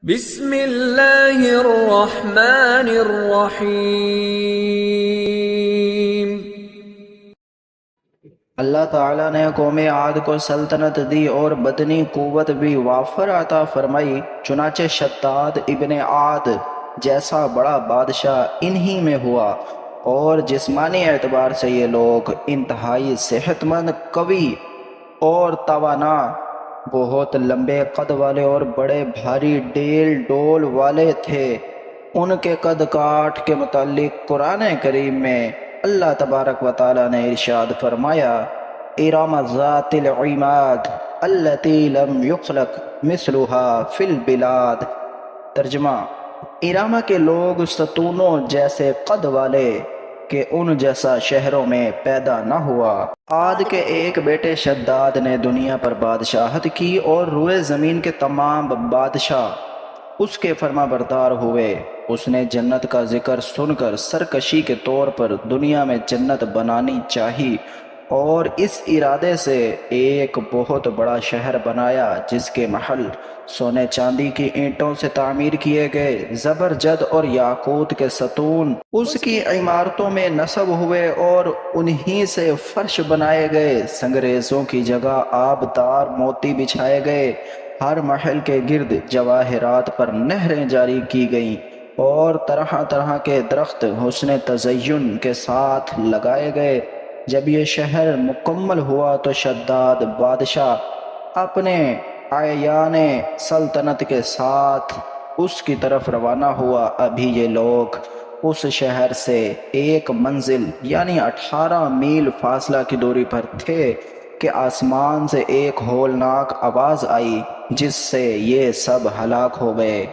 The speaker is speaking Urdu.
بسم اللہ الرحمن الرحیم۔ اللہ تعالیٰ نے قوم عاد کو سلطنت دی اور بدنی قوت بھی وافر عطا فرمائی، چنانچہ شداد ابن عاد جیسا بڑا بادشاہ انہی میں ہوا، اور جسمانی اعتبار سے یہ لوگ انتہائی صحت مند، قوی اور توانا، بہت لمبے قد والے اور بڑے بھاری ڈیل ڈول والے تھے۔ ان کے قد کاٹ کے متعلق قرآن کریم میں اللہ تبارک و تعالیٰ نے ارشاد فرمایا، ارم ذات العماد التی لم یخلق مثلها فی البلاد۔ ترجمہ: ارم کے لوگ ستونوں جیسے قد والے کہ ان جیسا شہروں میں پیدا نہ ہوا۔ عاد کے ایک بیٹے شداد نے دنیا پر بادشاہت کی اور روئے زمین کے تمام بادشاہ اس کے فرما بردار ہوئے۔ اس نے جنت کا ذکر سن کر سرکشی کے طور پر دنیا میں جنت بنانی چاہی، اور اس ارادے سے ایک بہت بڑا شہر بنایا جس کے محل سونے چاندی کی اینٹوں سے تعمیر کیے گئے، زبرجد اور یاقوت کے ستون اس کی عمارتوں میں نصب ہوئے اور انہی سے فرش بنائے گئے، سنگریزوں کی جگہ آبدار موتی بچھائے گئے، ہر محل کے گرد جواہرات پر نہریں جاری کی گئیں، اور طرح طرح کے درخت حسن تزئین کے ساتھ لگائے گئے۔ جب یہ شہر مکمل ہوا تو شداد بادشاہ اپنے اعیان سلطنت کے ساتھ اس کی طرف روانہ ہوا۔ ابھی یہ لوگ اس شہر سے ایک منزل یعنی 18 میل فاصلہ کی دوری پر تھے کہ آسمان سے ایک ہولناک آواز آئی، جس سے یہ سب ہلاک ہو گئے۔